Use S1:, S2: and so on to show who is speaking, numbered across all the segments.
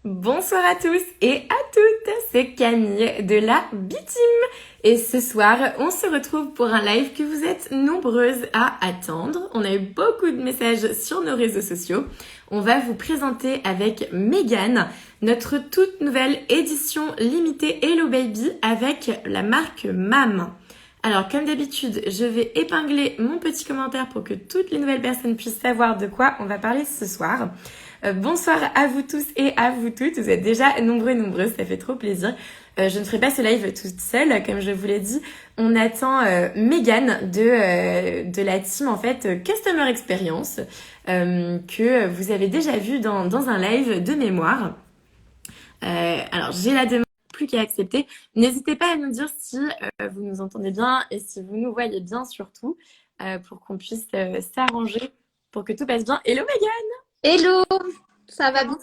S1: Bonsoir à tous et à toutes, c'est Camille de la B-Team. Et ce soir, on se retrouve pour un live que vous êtes nombreuses à attendre. On a eu beaucoup de messages sur nos réseaux sociaux. On va vous présenter avec Megan notre toute nouvelle édition limitée Hello Baby avec la marque MAM. Alors, comme d'habitude, je vais épingler mon petit commentaire pour que toutes les nouvelles personnes puissent savoir de quoi on va parler ce soir. Bonsoir à vous tous et à vous toutes. Vous êtes déjà nombreux et nombreuses, ça fait trop plaisir. Je ne ferai pas ce live toute seule, comme je vous l'ai dit. On attend Megan de la team en fait Customer Experience que vous avez déjà vu dans un live de mémoire. Alors j'ai la demande plus qu'à accepter. N'hésitez pas à nous dire si vous nous entendez bien et si vous nous voyez bien surtout pour qu'on puisse s'arranger pour que tout passe bien. Hello Megan!
S2: Hello, ça va bien?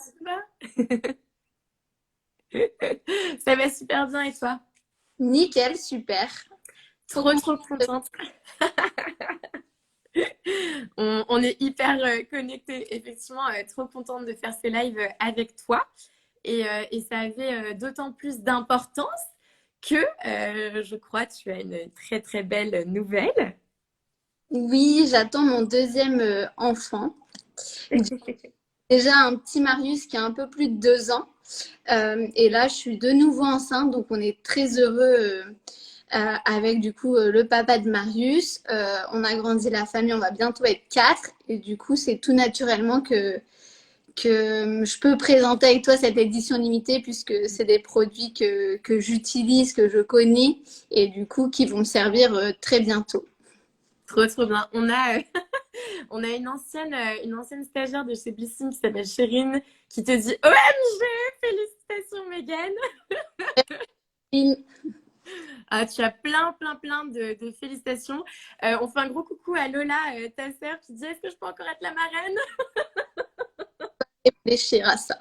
S1: Comment tu vas? Ça va super bien et toi?
S2: Nickel, super.
S1: Trop contente. On est hyper connectés. Effectivement, trop contente de faire ce live avec toi. Et ça avait d'autant plus d'importance que je crois que tu as une très très belle nouvelle.
S2: Oui, j'attends mon deuxième enfant. Déjà un petit Marius qui a un peu plus de 2 ans. Et là, je suis de nouveau enceinte, donc on est très heureux avec du coup le papa de Marius. On a grandi la famille, on va bientôt être 4. Et du coup, c'est tout naturellement que je peux présenter avec toi cette édition limitée puisque c'est des produits que j'utilise, que je connais et du coup qui vont me servir très bientôt.
S1: Trop bien. On a une ancienne stagiaire de chez Blissim qui s'appelle Chérine qui te dit OMG, félicitations Megan. Ah, tu as plein de félicitations. On fait un gros coucou à Lola, ta sœur, qui dit est-ce que je peux encore être la marraine?
S2: Réfléchir à ça.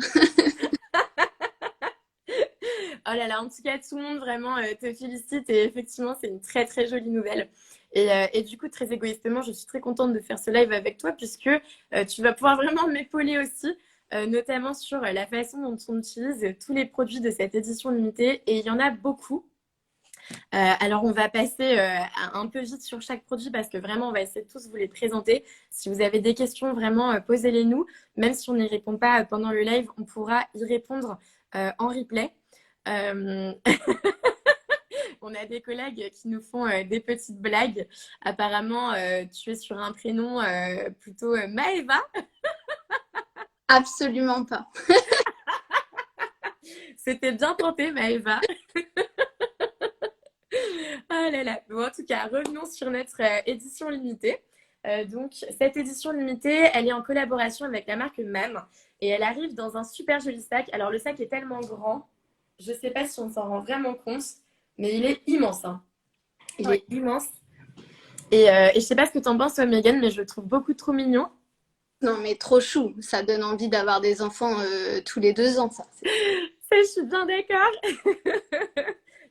S1: Oh là là, en tout cas, tout le monde vraiment te félicite et effectivement, c'est une très très jolie nouvelle. Et du coup, très égoïstement, je suis très contente de faire ce live avec toi puisque tu vas pouvoir vraiment m'épauler aussi, notamment sur la façon dont on utilise tous les produits de cette édition limitée. Et il y en a beaucoup. Alors, on va passer un peu vite sur chaque produit parce que vraiment, on va essayer de tous vous les présenter. Si vous avez des questions, vraiment, posez-les nous. Même si on n'y répond pas pendant le live, on pourra y répondre en replay. Euh, On a des collègues qui nous font des petites blagues. Apparemment, tu es sur un prénom plutôt Maëva.
S2: Absolument pas.
S1: C'était bien tenté, Maëva. Ah là là. Bon, en tout cas, revenons sur notre édition limitée. Donc, cette édition limitée, elle est en collaboration avec la marque MAM et elle arrive dans un super joli sac. Alors, le sac est tellement grand, je ne sais pas si on s'en rend vraiment compte, mais il est immense. Hein. Il est immense. Et je sais pas ce que t'en penses, toi, Megan, mais je le trouve beaucoup trop mignon.
S2: Non, mais trop chou. Ça donne envie d'avoir des enfants tous les 2 ans, ça.
S1: Ça, je suis bien d'accord.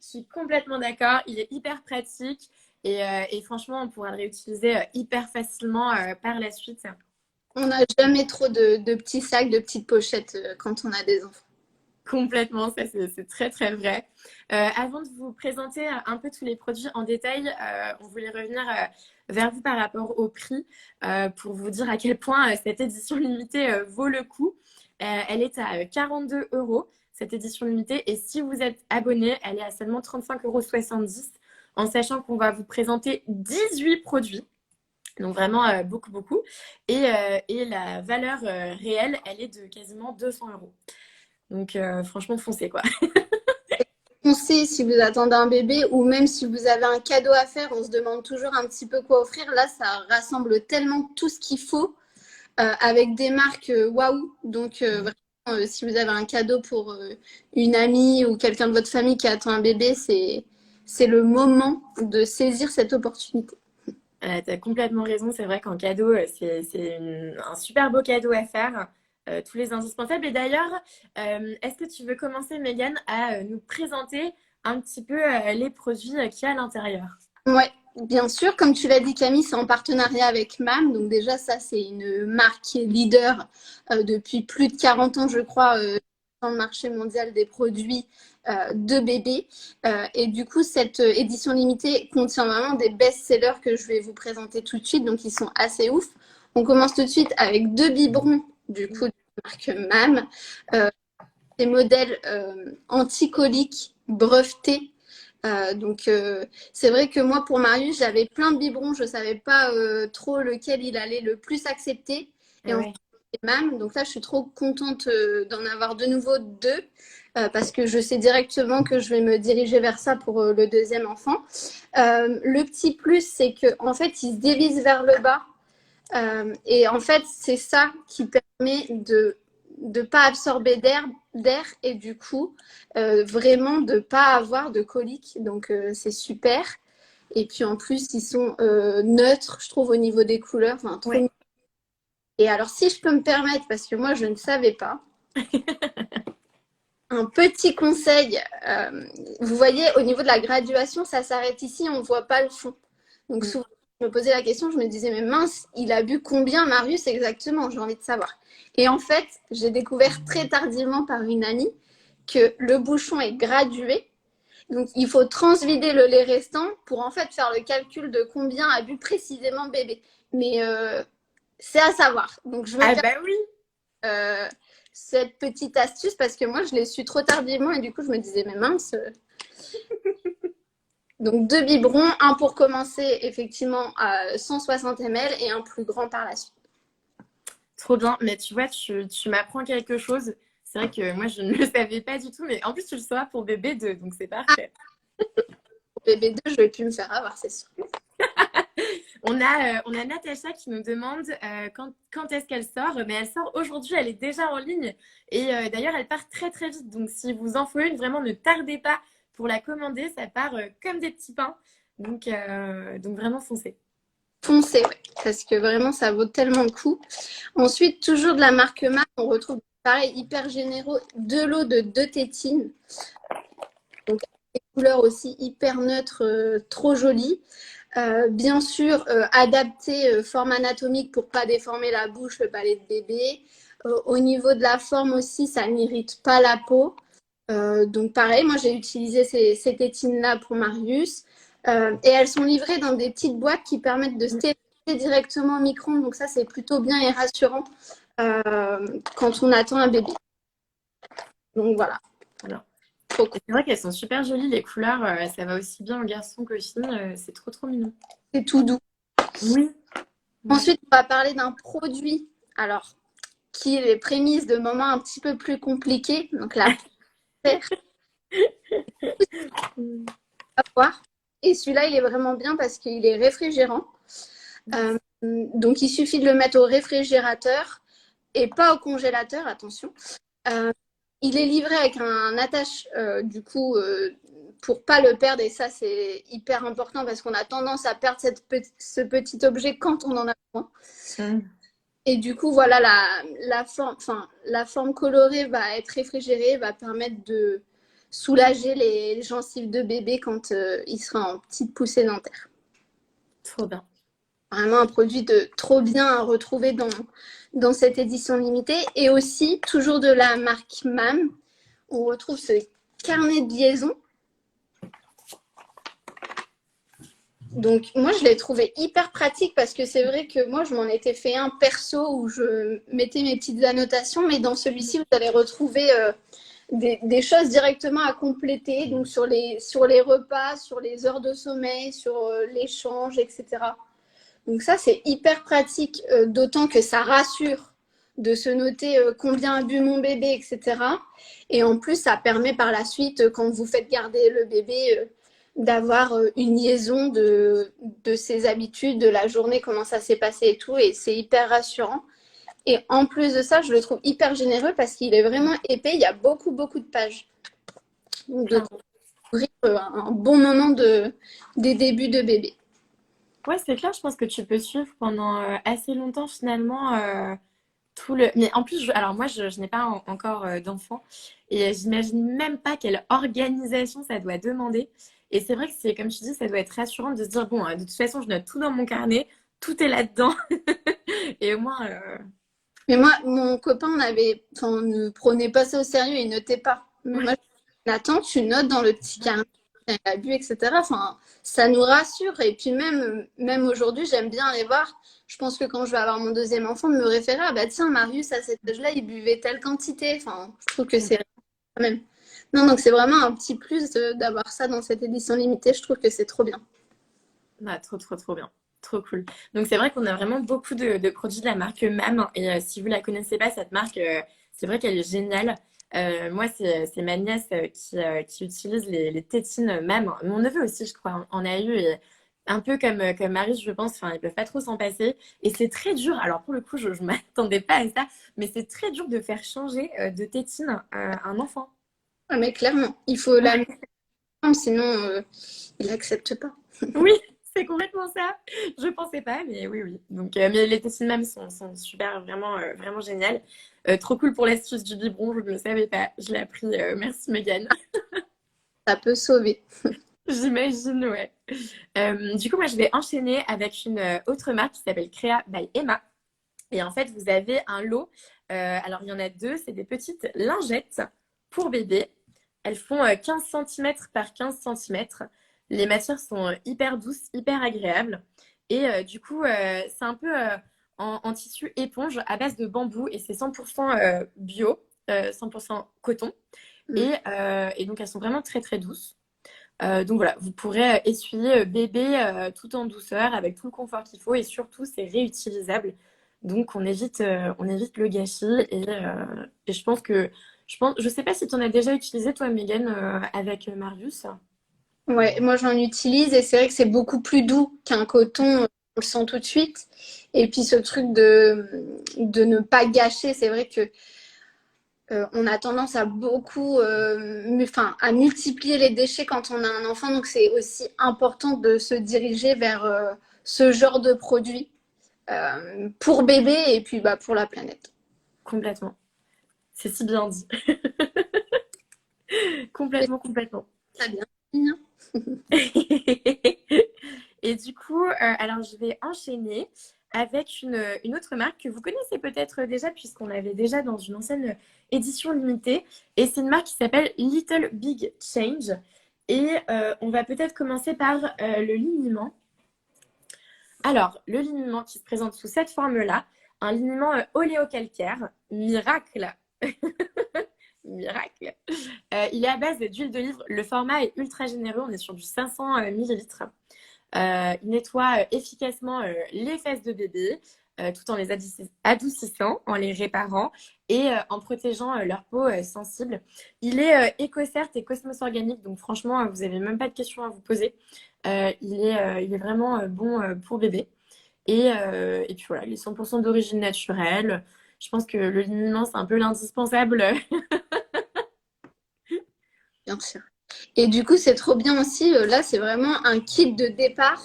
S1: Je suis complètement d'accord. Il est hyper pratique et franchement, on pourra le réutiliser hyper facilement par la suite.
S2: On n'a jamais trop de petits sacs, de petites pochettes quand on a des enfants.
S1: Complètement, ça c'est très très vrai. Avant de vous présenter un peu tous les produits en détail, on voulait revenir vers vous par rapport au prix pour vous dire à quel point cette édition limitée vaut le coup. Elle est à 42 euros, cette édition limitée, et si vous êtes abonné, elle est à seulement 35,70 € en sachant qu'on va vous présenter 18 produits. Donc vraiment beaucoup. Et la valeur réelle, elle est de quasiment 200 euros. Donc, franchement, foncez quoi.
S2: Foncez si vous attendez un bébé ou même si vous avez un cadeau à faire, on se demande toujours un petit peu quoi offrir. Là, ça rassemble tellement tout ce qu'il faut avec des marques waouh. Donc, vraiment, si vous avez un cadeau pour une amie ou quelqu'un de votre famille qui attend un bébé, c'est le moment de saisir cette opportunité.
S1: Tu as complètement raison. C'est vrai qu'en cadeau, un super beau cadeau à faire. Tous les indispensables. Et d'ailleurs, est-ce que tu veux commencer, Megan, à nous présenter un petit peu les produits qu'il y a à l'intérieur?
S2: Ouais, bien sûr. Comme tu l'as dit, Camille, c'est en partenariat avec MAM. Donc déjà, ça, c'est une marque qui est leader depuis plus de 40 ans, je crois, dans le marché mondial des produits de bébé. Et du coup, cette édition limitée contient vraiment des best-sellers que je vais vous présenter tout de suite. Donc, ils sont assez ouf. On commence tout de suite avec 2 biberons, du coup, de la marque MAM. Des modèles anti-coliques brevetés. C'est vrai que moi, pour Marius, j'avais plein de biberons. Je ne savais pas trop lequel il allait le plus accepter. Et
S1: Ah
S2: en
S1: ouais.
S2: fait, MAM. Donc là, je suis trop contente d'en avoir de nouveau 2 parce que je sais directement que je vais me diriger vers ça pour le deuxième enfant. Le petit plus, c'est qu'en fait, il se dévisse vers le bas. Et en fait, c'est ça qui permet de ne pas absorber d'air et du coup, vraiment de ne pas avoir de coliques. Donc, c'est super. Et puis, en plus, ils sont neutres, je trouve, au niveau des couleurs. Enfin, trop...
S1: Ouais.
S2: Et alors, si je peux me permettre, parce que moi, je ne savais pas, un petit conseil. Vous voyez, au niveau de la graduation, ça s'arrête ici, on ne voit pas le fond. Donc,
S1: Mm.
S2: souvent, je me posais la question, je me disais, mais mince, il a bu combien, Marius, exactement? J'ai envie de savoir. Et en fait, j'ai découvert très tardivement par une amie que le bouchon est gradué. Donc, il faut transvider le lait restant pour en fait faire le calcul de combien a bu précisément bébé. Mais c'est à savoir. Donc, je me
S1: Ah
S2: permets
S1: bah oui.
S2: cette petite astuce parce que moi, je l'ai su trop tardivement et du coup, je me disais, mais mince. Donc, 2 biberons, un pour commencer effectivement à 160 ml et un plus grand par la suite.
S1: Trop bien. Mais tu vois, tu m'apprends quelque chose. C'est vrai que moi, je ne le savais pas du tout. Mais en plus, tu le sauras pour bébé 2, donc c'est parfait.
S2: Pour bébé 2, je vais plus me faire avoir, c'est sûr.
S1: On a Natacha qui nous demande quand est-ce qu'elle sort. Mais elle sort aujourd'hui, elle est déjà en ligne. Et d'ailleurs, elle part très très vite. Donc si vous en faut une, vraiment ne tardez pas pour la commander. Ça part comme des petits pains. Donc vraiment foncez.
S2: Foncez, ouais, parce que vraiment, ça vaut tellement le coup. Ensuite, toujours de la marque MAC, on retrouve pareil, hyper généreux, 2 lots de 2 tétines. Donc, des couleurs aussi hyper neutres, trop jolies. Bien sûr, adapté forme anatomique pour pas déformer la bouche, le palais de bébé. Au niveau de la forme aussi, ça n'irrite pas la peau. Donc pareil, moi j'ai utilisé ces tétines-là pour Marius. Et elles sont livrées dans des petites boîtes qui permettent de stériliser directement au micro-ondes. Donc ça, c'est plutôt bien et rassurant quand on attend un bébé. Donc voilà.
S1: Voilà.
S2: Trop cool.
S1: Et c'est vrai qu'elles sont super jolies, les couleurs. Ça va aussi bien aux garçons qu'aux filles. C'est trop trop mignon.
S2: C'est tout doux.
S1: Oui.
S2: Ensuite, on va parler d'un produit. Alors, qui est les prémices de moments un petit peu plus compliqués. Donc la paire à voir. Et celui-là, il est vraiment bien parce qu'il est réfrigérant. Donc, il suffit de le mettre au réfrigérateur et pas au congélateur, attention. Il est livré avec un attache, du coup, pour pas le perdre. Et ça, c'est hyper important parce qu'on a tendance à perdre ce petit objet quand on en a besoin. Et du coup, voilà, la forme colorée va être réfrigérée, va permettre de soulager les gencives de bébé quand il sera en petite poussée dentaire.
S1: Trop bien.
S2: Vraiment un produit de trop bien à retrouver dans cette édition limitée. Et aussi, toujours de la marque MAM, on retrouve ce carnet de liaison. Donc, moi, je l'ai trouvé hyper pratique parce que c'est vrai que moi, je m'en étais fait un perso où je mettais mes petites annotations, mais dans celui-ci, vous allez retrouver des choses directement à compléter, donc sur les repas, sur les heures de sommeil, sur l'échange, etc. Donc ça, c'est hyper pratique, d'autant que ça rassure de se noter combien a bu mon bébé, etc. Et en plus, ça permet par la suite, quand vous faites garder le bébé, d'avoir une liaison de ses habitudes, de la journée, comment ça s'est passé et tout. Et c'est hyper rassurant. Et en plus de ça, je le trouve hyper généreux parce qu'il est vraiment épais. Il y a beaucoup, beaucoup de pages. Donc, de découvrir un bon moment des débuts de bébé.
S1: Ouais, c'est clair, je pense que tu peux suivre pendant assez longtemps finalement tout le. Mais en plus, alors moi, je n'ai pas encore d'enfant et j'imagine même pas quelle organisation ça doit demander. Et c'est vrai que c'est, comme tu dis, ça doit être rassurant de se dire, bon, de toute façon, je note tout dans mon carnet, tout est là-dedans. Et au moins,
S2: Mais moi, mon copain, on ne prenait pas ça au sérieux, il notait pas. Mais moi,
S1: Ouais.
S2: Nathan, tu notes dans le petit carnet, elle a bu, etc. Enfin, ça nous rassure. Et puis même aujourd'hui, j'aime bien aller voir. Je pense que quand je vais avoir mon deuxième enfant, de me référer, ah bah tiens, Marius, à cet âge-là, il buvait telle quantité. Enfin, je trouve que c'est quand même. Non, donc c'est vraiment un petit plus d'avoir ça dans cette édition limitée. Je trouve que c'est trop bien.
S1: Ah, trop, trop, trop bien. Trop cool. Donc, c'est vrai qu'on a vraiment beaucoup de produits de la marque MAM. Et si vous la connaissez pas, cette marque, c'est vrai qu'elle est géniale. Moi, c'est ma nièce qui utilise les tétines MAM. Mon neveu aussi, je crois, en a eu. Et un peu comme Marie, je pense, enfin, ils peuvent pas trop s'en passer. Et c'est très dur. Alors, pour le coup, je m'attendais pas à ça. Mais c'est très dur de faire changer de tétine un enfant.
S2: Ah, mais clairement, il faut la
S1: Ouais.
S2: mettre, sinon il n'accepte pas.
S1: Oui, c'est complètement ça. Je pensais pas, mais oui, oui. Donc, mais les tessines même sont super, vraiment, vraiment géniales. Trop cool pour l'astuce du biberon, je ne le savais pas. Je l'ai appris. Merci Megan.
S2: Ça peut sauver.
S1: J'imagine, ouais. Du coup, moi, je vais enchaîner avec une autre marque qui s'appelle Crea by Emma. Et en fait, vous avez un lot. Alors, il y en a deux. C'est des petites lingettes pour bébé. Elles font 15 cm par 15 cm. Les matières sont hyper douces, hyper agréables. Et du coup, c'est un peu en tissu éponge à base de bambou. Et c'est 100% bio, 100% coton.
S2: Mm.
S1: Et donc, elles sont vraiment très, très douces. Donc voilà, vous pourrez essuyer bébé tout en douceur avec tout le confort qu'il faut et surtout c'est réutilisable. Donc on évite le gâchis et je sais pas si tu en as déjà utilisé toi Megan avec Marius.
S2: Ouais, moi j'en utilise et c'est vrai que c'est beaucoup plus doux qu'un coton, on le sent tout de suite. Et puis ce truc de ne pas gâcher, c'est vrai que on a tendance à beaucoup, enfin, à multiplier les déchets quand on a un enfant, donc c'est aussi important de se diriger vers ce genre de produit pour bébé et puis bah, pour la planète.
S1: Complètement. C'est si bien dit.
S2: Et
S1: Complètement, complètement.
S2: très bien. Bien.
S1: Et du coup, alors je vais enchaîner avec une autre marque que vous connaissez peut-être déjà puisqu'on l'avait déjà dans une ancienne édition limitée. Et c'est une marque qui s'appelle Little Big Change. Et on va peut-être commencer par le liniment. Alors, le liniment qui se présente sous cette forme-là, un liniment oléocalcaire, miracle, miracle. Il est à base d'huile d'olive. Le format est ultra généreux, on est sur du 500 millilitres. Il nettoie efficacement les fesses de bébé tout en les adoucissant, en les réparant et en protégeant leur peau sensible. Il est éco-cert et cosmos organique, donc franchement, vous n'avez même pas de questions à vous poser. Il est vraiment bon pour bébé. Et puis voilà, il est 100% d'origine naturelle. Je pense que le liniment, c'est un peu l'indispensable.
S2: Bien sûr. Et du coup, c'est trop bien aussi. Là, c'est vraiment un kit de départ.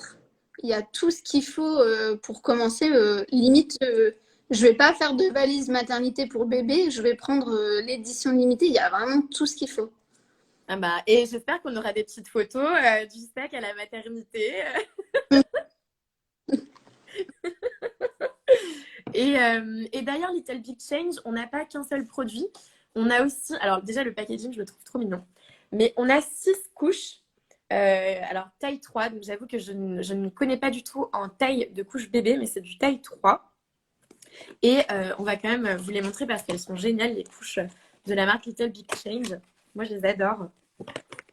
S2: Il y a tout ce qu'il faut pour commencer. Limite, je vais pas faire de valise maternité pour bébé. Je vais prendre l'édition limitée. Il y a vraiment tout ce qu'il faut.
S1: Ah bah, et j'espère qu'on aura des petites photos du sac à la maternité. Et d'ailleurs, Little Big Change, on n'a pas qu'un seul produit. On a aussi, alors déjà le packaging, je le trouve trop mignon. Mais on a 6 couches. Alors taille 3, donc j'avoue que je ne connais pas du tout en taille de couche bébé, mais c'est du taille 3. Et on va quand même vous les montrer parce qu'elles sont géniales, les couches de la marque Little Big Change. Moi, je les adore.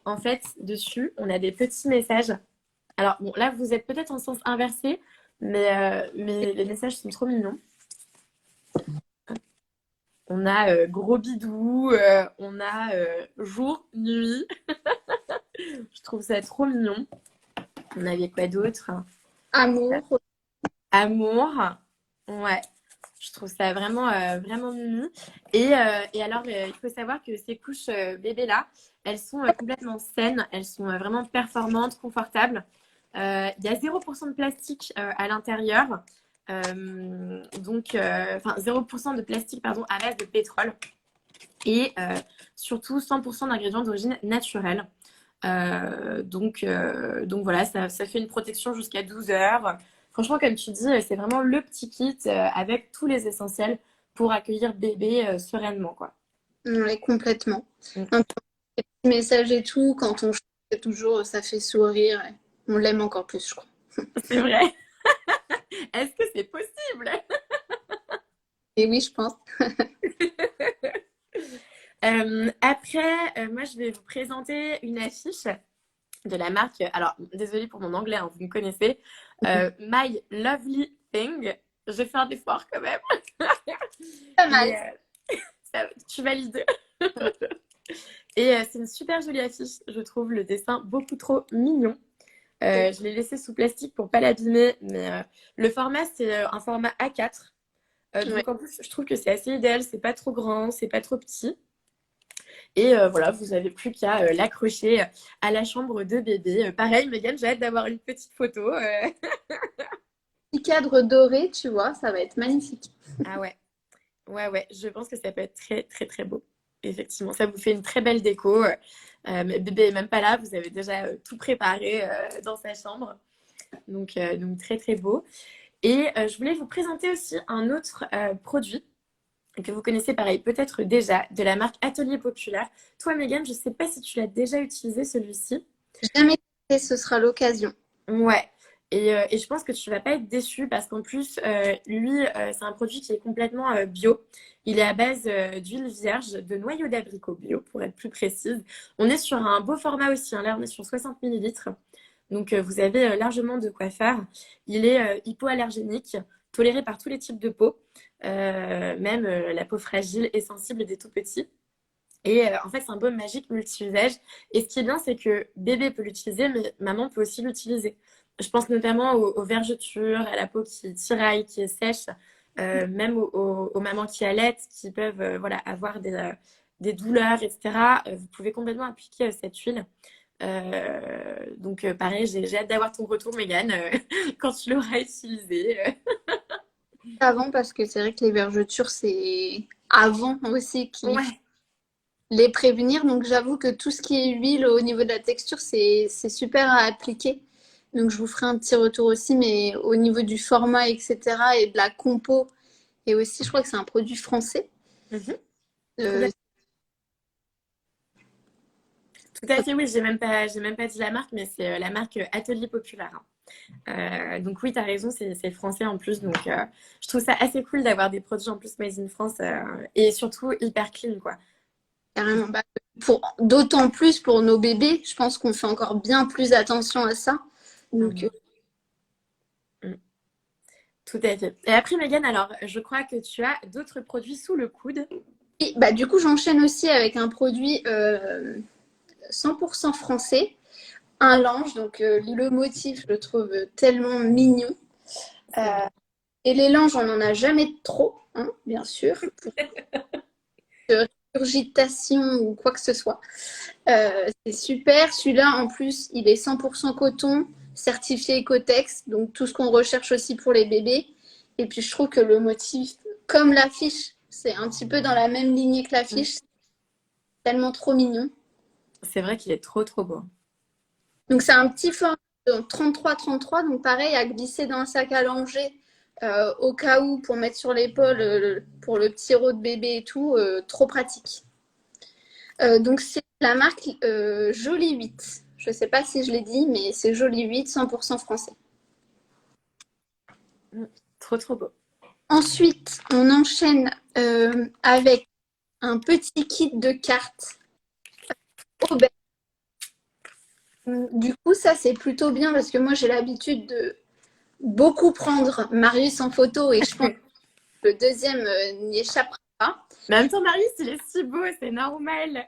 S1: En fait, dessus, on a des petits messages. Alors, bon, là, vous êtes peut-être en sens inversé, mais les messages sont trop mignons. On a gros bidou, on a jour, nuit. Je trouve ça trop mignon. On avait quoi d'autre?
S2: Amour.
S1: Amour. Ouais. Je trouve ça vraiment, vraiment mimi. Et alors, il faut savoir que ces couches bébés-là, elles sont complètement saines. Elles sont vraiment performantes, confortables. Il y a 0% de plastique à l'intérieur. Enfin, 0% de plastique, pardon, à base de pétrole. Et surtout 100% d'ingrédients d'origine naturelle. Donc voilà, ça fait une protection jusqu'à 12 heures. Franchement, comme tu dis, c'est vraiment le petit kit avec tous les essentiels pour accueillir bébé sereinement, quoi.
S2: Ouais, complètement.
S1: Mm.
S2: Un petit message et tout, quand on chante, c'est toujours, ça fait sourire. Et on l'aime encore plus, je crois.
S1: C'est vrai. Est-ce que c'est possible?
S2: Et oui, je pense.
S1: Après, moi, je vais vous présenter une affiche de la marque. Alors, désolée pour mon anglais, hein, vous me connaissez. My Lovely Thing. J'ai fait un effort quand même.
S2: Pas mal.
S1: Tu valides. Et c'est une super jolie affiche, je trouve le dessin beaucoup trop mignon. Je l'ai laissé sous plastique pour pas l'abîmer, mais le format c'est un format A4. Donc
S2: Ouais.
S1: en plus, je trouve que c'est assez idéal, c'est pas trop grand, c'est pas trop petit. Et voilà, vous avez plus qu'à l'accrocher à la chambre de bébé. Pareil, Megan, j'ai hâte d'avoir une petite photo.
S2: Petit cadre doré, tu vois, ça va être magnifique.
S1: Ah ouais, ouais, je pense que ça peut être très, très, très beau. Effectivement, ça vous fait une très belle déco. Mais bébé est même pas là, vous avez déjà tout préparé dans sa chambre. Donc très, très beau. Et je voulais vous présenter aussi un autre produit que vous connaissez pareil, peut-être déjà, de la marque Atelier Populaire. Toi, Megan, je ne sais pas si tu l'as déjà utilisé celui-ci.
S2: Jamais testé, ce sera l'occasion.
S1: Ouais. Et je pense que tu vas pas être déçu parce qu'en plus, lui, c'est un produit qui est complètement bio. Il est à base d'huile vierge, de noyaux d'abricot bio, pour être plus précise. On est sur un beau format aussi, hein. Là, on est sur 60 millilitres. Donc, vous avez largement de quoi faire. Il est hypoallergénique, toléré par tous les types de peau, même la peau fragile et sensible des tout petits. Et en fait, c'est un baume magique multi-usage. Et ce qui est bien, c'est que bébé peut l'utiliser, mais maman peut aussi l'utiliser. Je pense notamment aux vergetures, à la peau qui tiraille, qui est sèche, même aux mamans qui allaitent, qui peuvent voilà, avoir des douleurs, etc. Vous pouvez complètement appliquer cette huile. Donc pareil, j'ai hâte d'avoir ton retour, Mégane, quand tu l'auras utilisé.
S2: Avant, parce que c'est vrai que les vergetures, c'est avant aussi qu'il faut
S1: Ouais,
S2: les prévenir. Donc, j'avoue que tout ce qui est huile au niveau de la texture, c'est super à appliquer. Donc, je vous ferai un petit retour aussi, mais au niveau du format, etc., et de la compo, et aussi, je crois que c'est un produit français.
S1: mhm,
S2: Euh,
S1: complètement. Tout à fait, oui, j'ai même pas dit la marque, mais c'est la marque Atelier Populaire, hein. Donc oui, tu as raison, c'est français en plus. Donc je trouve ça assez cool d'avoir des produits en plus made in France et surtout hyper clean, quoi.
S2: Carrément. Bah, d'autant plus pour nos bébés, je pense qu'on fait encore bien plus attention à ça. Donc,
S1: Mhm. Mm. Tout à fait. Et après, Megan, alors, je crois que tu as d'autres produits sous le coude.
S2: et, bah, du coup, j'enchaîne aussi avec un produit 100% français, un lange. Donc, le motif, je le trouve tellement mignon.
S1: C'est
S2: Euh,
S1: vrai.
S2: et les langes, on n'en a jamais trop, hein, bien sûr, pour regurgitation ou quoi que ce soit. C'est super. Celui-là, en plus, il est 100% coton, certifié Ecotex, donc tout ce qu'on recherche aussi pour les bébés. Et puis, je trouve que le motif, comme l'affiche, c'est un petit peu dans la même lignée que
S1: Mm.
S2: l'affiche, tellement trop mignon.
S1: C'est vrai qu'il est trop, trop beau.
S2: Donc, c'est un petit format de 33-33, donc pareil, à glisser dans un sac à langer au cas où pour mettre sur l'épaule pour le petit rot de bébé et tout, trop pratique. Donc, c'est la marque Jolie 8. Je ne sais pas si je l'ai dit, mais c'est Jolie 8, 100% français.
S1: Mm. Trop, trop beau.
S2: Ensuite, on enchaîne avec un petit kit de cartes Aubert. Du coup, ça, c'est plutôt bien parce que moi, j'ai l'habitude de beaucoup prendre Marius en photo et je pense que le deuxième n'y échappera pas.
S1: Mais en même temps, Marius, il est si beau, c'est normal.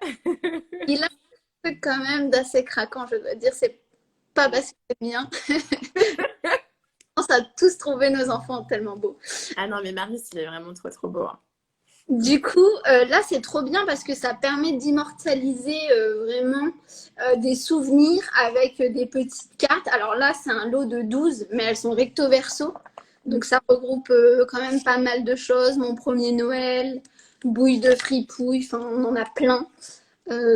S2: Il a un truc quand même d'assez craquant, je dois dire. C'est pas parce que c'est bien. On a tous trouvé nos enfants tellement beaux.
S1: Ah non, mais Marius, il est vraiment trop, trop beau, hein.
S2: Du coup, là, c'est trop bien parce que ça permet d'immortaliser vraiment des souvenirs avec des petites cartes. Alors là, c'est un lot de 12, mais elles sont recto verso. Donc ça regroupe quand même pas mal de choses. Mon premier Noël, bouille de fripouille, enfin, on en a plein.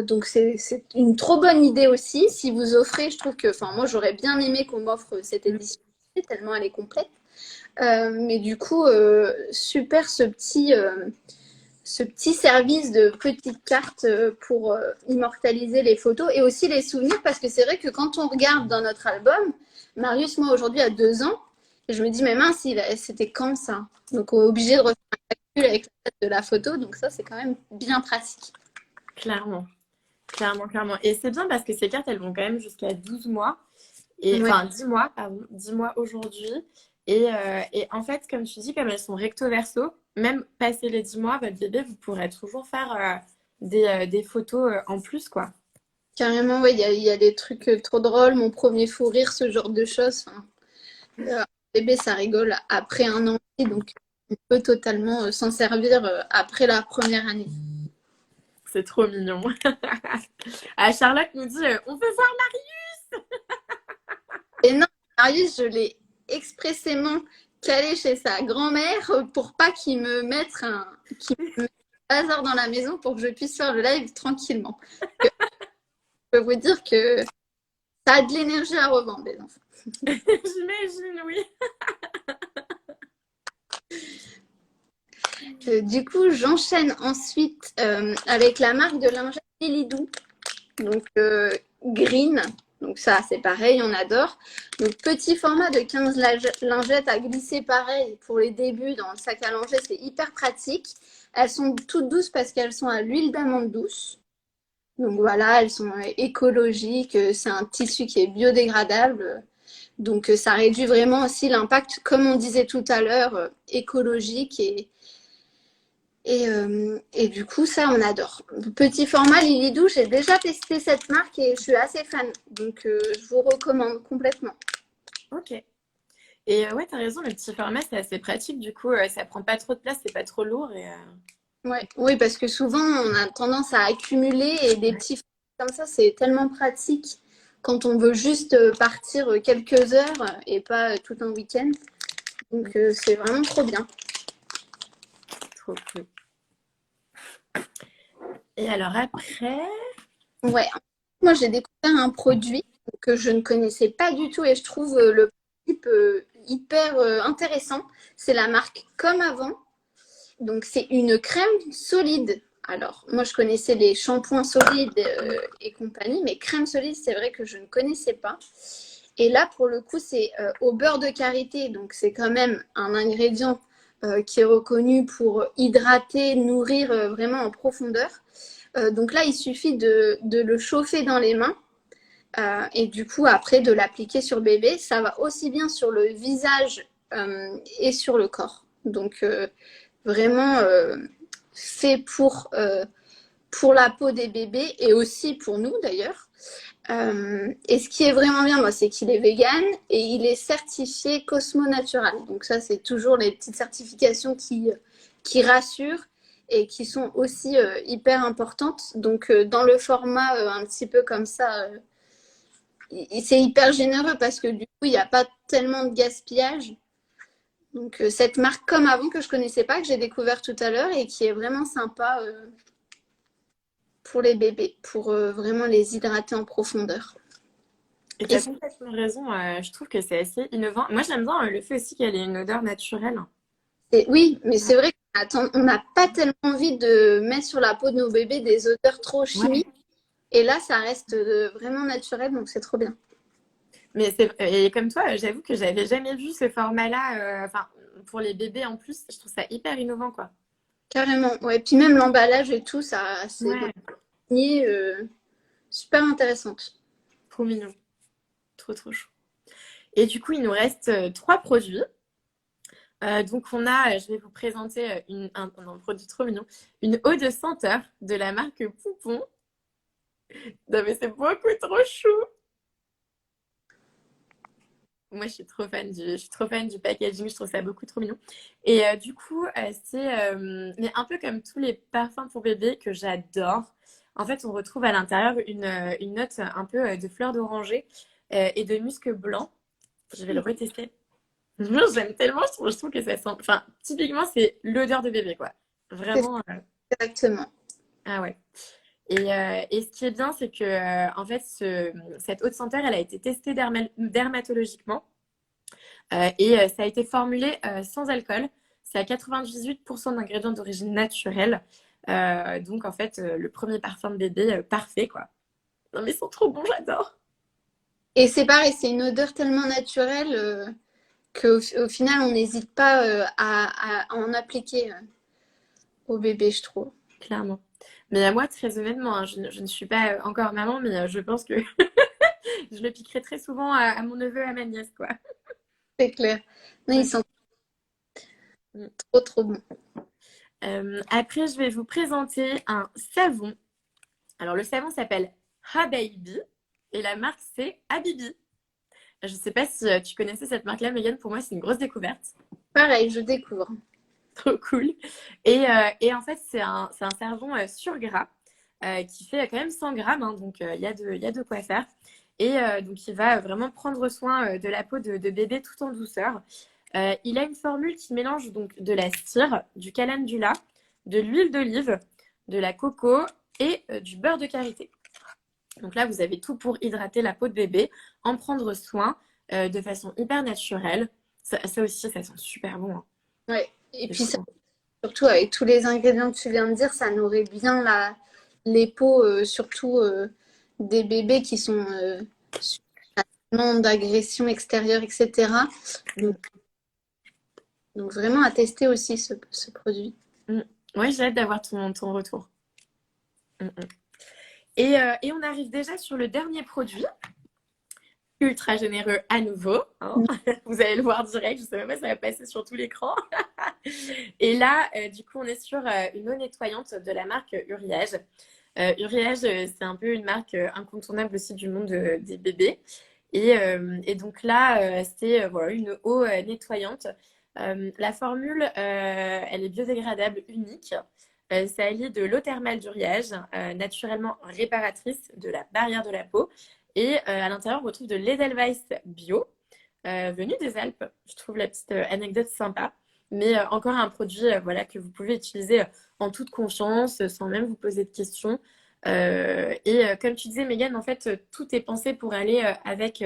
S2: Donc c'est une trop bonne idée aussi. Si vous offrez, je trouve que, enfin, moi, j'aurais bien aimé qu'on m'offre cette édition, tellement elle est complète. Mais du coup, super ce petit service de petites cartes pour immortaliser les photos et aussi les souvenirs, parce que c'est vrai que quand on regarde dans notre album, Marius, moi, aujourd'hui, a 2 ans, et je me dis, mais mince, c'était quand ça? Donc, on est obligé de refaire un calcul avec la date de la photo, donc ça, c'est quand même bien pratique.
S1: Clairement, clairement, clairement. Et c'est bien parce que ces cartes, elles vont quand même jusqu'à 12 mois. Et,
S2: Ouais,
S1: enfin, 10 mois, pardon, 10 mois aujourd'hui. Et en fait, comme tu dis, comme elles sont recto verso, même passé les 10 mois, votre bébé, vous pourrez toujours faire des photos en plus, quoi.
S2: carrément, ouais, il y a des trucs trop drôles, mon premier fou rire, ce genre de choses. Enfin, bébé, ça rigole après un an, donc on peut totalement s'en servir après la première année.
S1: C'est trop mignon. Ah, Charlotte nous dit, on veut voir
S2: Et non, Marius, je l'ai expressément calé chez sa grand-mère pour pas qu'il me mette un bazar dans la maison pour que je puisse faire le live tranquillement. Je peux vous dire que ça a de l'énergie à revendre, les enfants.
S1: J'imagine, oui.
S2: Du coup, j'enchaîne ensuite avec la marque de lingettes Lilidou. Donc, green. Donc ça, c'est pareil, on adore. Donc, petit format de 15 lingettes à glisser pareil pour les débuts dans le sac à langer, c'est hyper pratique. Elles sont toutes douces parce qu'elles sont à l'huile d'amande douce. Donc voilà, elles sont écologiques, c'est un tissu qui est biodégradable. Donc ça réduit vraiment aussi l'impact, comme on disait tout à l'heure, écologique et du coup, ça, on adore. Petit format Lilidou, j'ai déjà testé cette marque et je suis assez fan. Donc, je vous recommande complètement.
S1: Ok. Et ouais, t'as raison, le petit format, c'est assez pratique. Du coup, ça prend pas trop de place, c'est pas trop lourd.
S2: Ouais. Oui, parce que souvent, on a tendance à accumuler et des petits formats comme ça, c'est tellement pratique quand on veut juste partir quelques heures et pas tout un week-end. Donc, c'est vraiment trop bien.
S1: Trop cool. Et alors après,
S2: Ouais. Moi, j'ai découvert un produit que je ne connaissais pas du tout et je trouve le principe hyper intéressant. C'est la marque Comme Avant. Donc, c'est une crème solide. Alors, moi, je connaissais les shampoings solides et compagnie, mais crème solide, c'est vrai que je ne connaissais pas. Et là, pour le coup, c'est au beurre de karité. Donc, c'est quand même un ingrédient qui est reconnu pour hydrater, nourrir vraiment en profondeur. Donc là, il suffit de le chauffer dans les mains et du coup, après, de l'appliquer sur bébé. Ça va aussi bien sur le visage et sur le corps. Donc, vraiment fait pour la peau des bébés et aussi pour nous d'ailleurs. Et ce qui est vraiment bien, moi, c'est qu'il est vegan et il est certifié Cosmo Natural. Donc ça, c'est toujours les petites certifications qui rassurent et qui sont aussi hyper importantes. Donc dans le format un petit peu comme ça, c'est hyper généreux parce que du coup, il n'y a pas tellement de gaspillage. Donc cette marque Comme Avant que je connaissais pas, que j'ai découvert tout à l'heure et qui est vraiment sympa pour les bébés, pour vraiment les hydrater en profondeur.
S1: et
S2: Et
S1: t'as complètement raison, je trouve que c'est assez innovant. Moi, j'aime bien le fait aussi qu'elle ait une odeur naturelle.
S2: oui, mais c'est vrai qu'on n'a pas tellement envie de mettre sur la peau de nos bébés des odeurs trop
S1: Ouais.
S2: chimiques. Et là, ça reste vraiment naturel, donc c'est trop bien.
S1: Mais et comme toi, j'avoue que j'avais jamais vu ce format-là. Enfin, pour les bébés en plus, je trouve ça hyper innovant, quoi.
S2: Carrément. Ouais. Puis même l'emballage et tout, ça, c'est
S1: Ouais,
S2: super intéressante.
S1: trop mignon, trop trop chou. Et du coup, il nous reste trois produits. Donc on a, je vais vous présenter un produit trop mignon, une eau de senteur de la marque Poupon. Non mais c'est beaucoup trop chou. Moi je suis trop fan du packaging, je trouve ça beaucoup trop mignon. Et du coup mais un peu comme tous les parfums pour bébé que j'adore. En fait on retrouve à l'intérieur une note un peu de fleur d'oranger et de musc blanc. Je vais le retester. J'aime tellement, je trouve que ça sent. Enfin, typiquement, c'est l'odeur de bébé, quoi.
S2: C'est
S1: Vraiment.
S2: exactement.
S1: Ah ouais. Et ce qui est bien, c'est que, en fait, cette haute senteur, elle a été testée dermatologiquement Ça a été formulé sans alcool. C'est à 98% d'ingrédients d'origine naturelle. Donc en fait, le premier parfum de bébé parfait, quoi. Non mais ils sont trop bons, j'adore.
S2: Et c'est pareil, c'est une odeur tellement naturelle qu'au au final, on n'hésite pas à en appliquer au bébé, je trouve.
S1: Clairement. Mais moi, très honnêtement, hein, je ne suis pas encore maman, mais je pense que je le piquerai très souvent à mon neveu, à ma nièce, quoi.
S2: C'est clair. Non, ils
S1: Ouais.
S2: sont
S1: Mm.
S2: trop, trop bons.
S1: Après, je vais vous présenter un savon. Alors, le savon s'appelle Hababy et la marque, c'est Habibi. Je ne sais pas si tu connaissais cette marque-là, Megan. Pour moi, c'est une grosse découverte.
S2: Pareil, je découvre.
S1: Trop cool. Et en fait, c'est un savon sur gras qui fait quand même 100 grammes, hein, donc il y a de quoi faire. Donc, il va vraiment prendre soin de la peau de bébé tout en douceur. Il a une formule qui mélange donc de la cire, du calendula, de l'huile d'olive, de la coco et du beurre de karité. Donc là, vous avez tout pour hydrater la peau de bébé, en prendre soin de façon hyper naturelle. Ça aussi, ça sent super bon, hein.
S2: Ouais. Et
S1: Je
S2: puis ça,
S1: trouve.
S2: surtout avec tous les ingrédients que tu viens de dire, ça nourrit bien les peaux, surtout des bébés qui sont sous traitement d'agression extérieure, etc. Donc, donc vraiment à tester aussi ce produit.
S1: Mm. Ouais, j'ai hâte d'avoir ton retour. Mm, mm. Et on arrive déjà sur le dernier produit, ultra généreux à nouveau, hein. Vous allez le voir direct, je sais même pas si ça va passer sur tout l'écran. Et là, du coup, on est sur une eau nettoyante de la marque Uriage. Uriage, c'est un peu une marque incontournable aussi du monde des bébés. Et donc là, c'est voilà, une eau nettoyante. La formule, elle est biodégradable, unique. Ça allie de l'eau thermale d'Uriage, naturellement réparatrice de la barrière de la peau. Et à l'intérieur, on retrouve de l'Edelweiss bio, venu des Alpes. Je trouve la petite anecdote sympa. Mais encore un produit voilà, que vous pouvez utiliser en toute confiance, sans même vous poser de questions. Comme tu disais, Megan, en fait, tout est pensé pour aller avec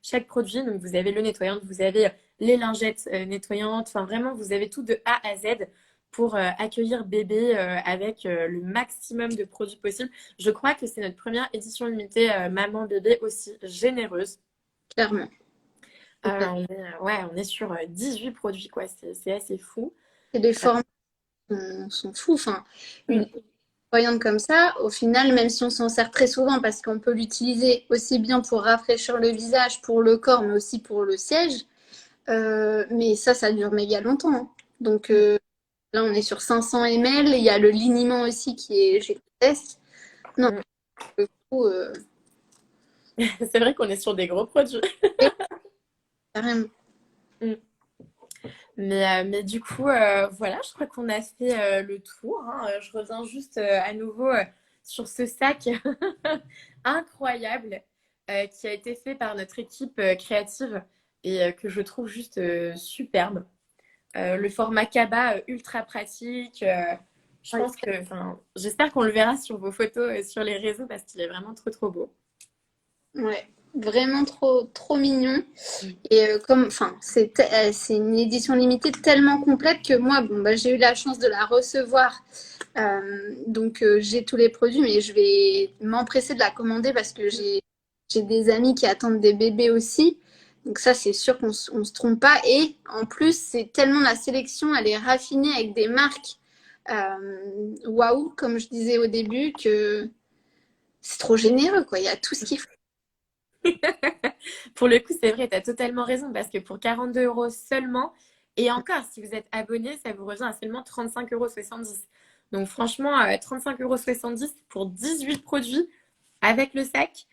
S1: chaque produit. Donc, vous avez le nettoyant, vous avez les lingettes nettoyantes. Enfin, vraiment, vous avez tout de A à Z pour accueillir bébé avec le maximum de produits possibles. Je crois que c'est notre première édition limitée maman-bébé aussi généreuse.
S2: Clairement.
S1: Ouais, on est sur 18 produits, quoi. C'est assez fou.
S2: Et les formes sont fous. Enfin,
S1: Mm.
S2: une voyante comme ça, au final, même si on s'en sert très souvent parce qu'on peut l'utiliser aussi bien pour rafraîchir le visage, pour le corps, mais aussi pour le siège, mais ça dure méga longtemps, hein. Donc là, on est sur 500 ml. Il y a le liniment aussi qui est GTS. Non,
S1: Mm.
S2: le coup,
S1: C'est vrai qu'on est sur des gros produits.
S2: carrément.
S1: Mm. Mais du coup, voilà, je crois qu'on a fait le tour, hein. Je reviens juste à nouveau sur ce sac incroyable qui a été fait par notre équipe créative et que je trouve juste superbe. Le format Kaba ultra pratique. Je
S2: Ouais,
S1: pense que, enfin, j'espère qu'on le verra sur vos photos sur les réseaux parce qu'il est vraiment trop trop beau.
S2: ouais. Vraiment trop, trop mignon.
S1: Mm.
S2: Et enfin, c'est une édition limitée tellement complète que moi, bon, bah, j'ai eu la chance de la recevoir. Donc, j'ai tous les produits, mais je vais m'empresser de la commander parce que j'ai des amis qui attendent des bébés aussi. Donc, ça, c'est sûr qu'on se trompe pas. Et en plus, c'est tellement la sélection, elle est raffinée avec des marques waouh, comme je disais au début, que c'est trop généreux, quoi. Il y a tout ce qu'il faut.
S1: Pour le coup, c'est vrai, tu as totalement raison parce que pour 42 euros seulement, et encore, si vous êtes abonné, ça vous revient à seulement 35,70 €. Donc franchement, 35,70 € pour 18 produits avec le sac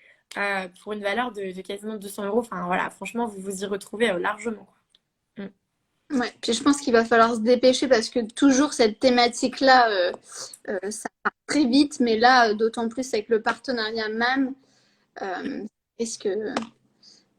S1: pour une valeur de quasiment 200 euros. Enfin voilà, franchement, vous vous y retrouvez largement, quoi.
S2: Ouais, puis je pense qu'il va falloir se dépêcher parce que toujours cette thématique-là, ça part très vite, mais là, d'autant plus avec le partenariat MAM, ça risque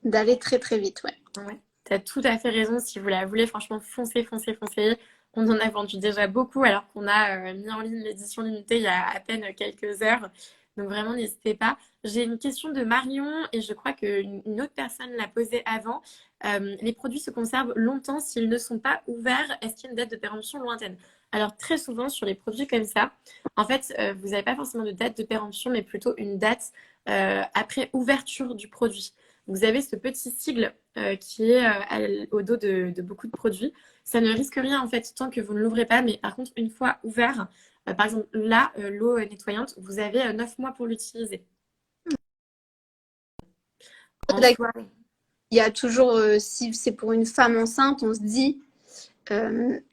S2: d'aller très très vite, ouais.
S1: Ouais, t'as tout à fait raison. Si vous la voulez, franchement, foncez, foncez, foncez. On en a vendu déjà beaucoup alors qu'on a mis en ligne l'édition limitée il y a à peine quelques heures. Donc vraiment, n'hésitez pas. J'ai une question de Marion et je crois qu'une autre personne l'a posée avant. Les produits se conservent longtemps s'ils ne sont pas ouverts. Est-ce qu'il y a une date de péremption lointaine? Alors très souvent sur les produits comme ça, en fait, vous n'avez pas forcément de date de péremption, mais plutôt une date après ouverture du produit. Vous avez ce petit sigle qui est au dos de beaucoup de produits. Ça ne risque rien en fait tant que vous ne l'ouvrez pas, mais par contre, une fois ouvert, par exemple, là, l'eau nettoyante, vous avez 9 mois pour l'utiliser. En soi,
S2: Il y a toujours, si c'est pour une femme enceinte, on se dit,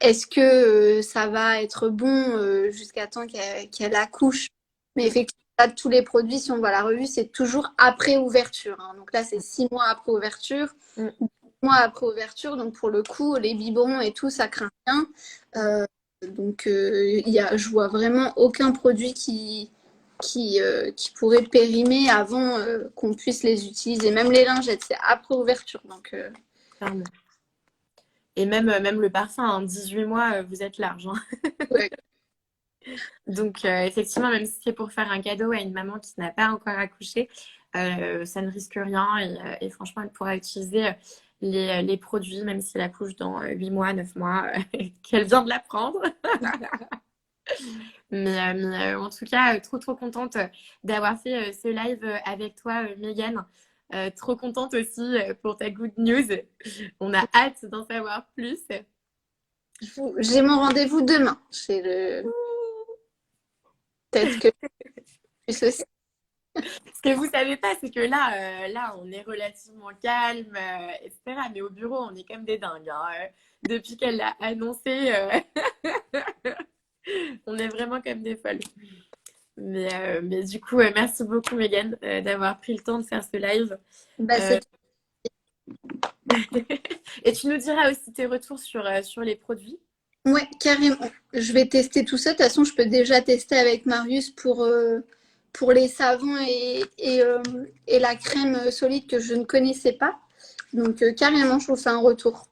S2: est-ce que ça va être bon jusqu'à temps qu'elle accouche? Mais effectivement, là, tous les produits, si on voit la revue, c'est toujours après ouverture, hein. Donc là, c'est 6 mois après ouverture,
S1: mm,
S2: 6 mois après ouverture. Donc pour le coup, les biberons et tout, ça craint rien. Euh, donc je vois vraiment aucun produit qui pourrait périmer avant qu'on puisse les utiliser. Même les lingettes, c'est après ouverture. Donc
S1: clairement. Et même le parfum, en 18 mois, vous êtes large, hein.
S2: ouais.
S1: Donc, effectivement, même si c'est pour faire un cadeau à une maman qui n'a pas encore accouché, ça ne risque rien et franchement, elle pourra utiliser les produits, même si elle accouche dans 8 mois, 9 mois, qu'elle vient de l'apprendre. Mais en tout cas, trop trop contente d'avoir fait ce live avec toi, Megan. Trop contente aussi pour ta good news. On a hâte d'en savoir plus.
S2: J'ai mon rendez-vous demain chez le. Peut-être que plus aussi.
S1: Ce que vous savez pas, c'est que là, on est relativement calme, etc. Mais au bureau, on est comme des dingues, hein. Depuis qu'elle l'a annoncé, on est vraiment comme des folles. Mais du coup, merci beaucoup, Megan, d'avoir pris le temps de faire ce live.
S2: Bah,
S1: Euh, Et tu nous diras aussi tes retours sur les produits.
S2: ouais, carrément. Je vais tester tout ça. De toute façon, je peux déjà tester avec Marius pour les savons et la crème solide que je ne connaissais pas. Donc, carrément, je vous fais un retour.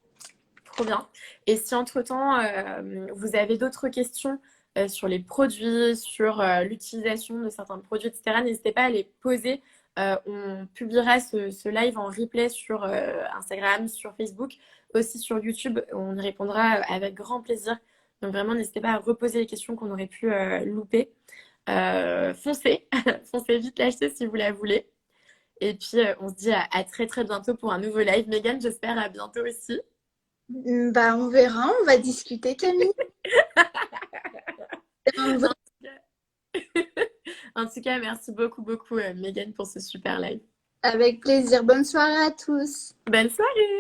S1: Trop bien. Et si entre-temps, vous avez d'autres questions sur les produits, sur l'utilisation de certains produits, etc., n'hésitez pas à les poser. On publiera ce live en replay sur Instagram, sur Facebook, aussi sur YouTube. On y répondra avec grand plaisir. Donc vraiment, n'hésitez pas à reposer les questions qu'on aurait pu louper. Foncez, foncez vite l'acheter si vous la voulez. Et puis, on se dit à très très bientôt pour un nouveau live. Megan, j'espère à bientôt aussi.
S2: Bah, on verra, on va discuter, Camille.
S1: En tout cas, merci beaucoup, beaucoup, Megan, pour ce super live.
S2: Avec plaisir. Bonne soirée à tous.
S1: Bonne soirée!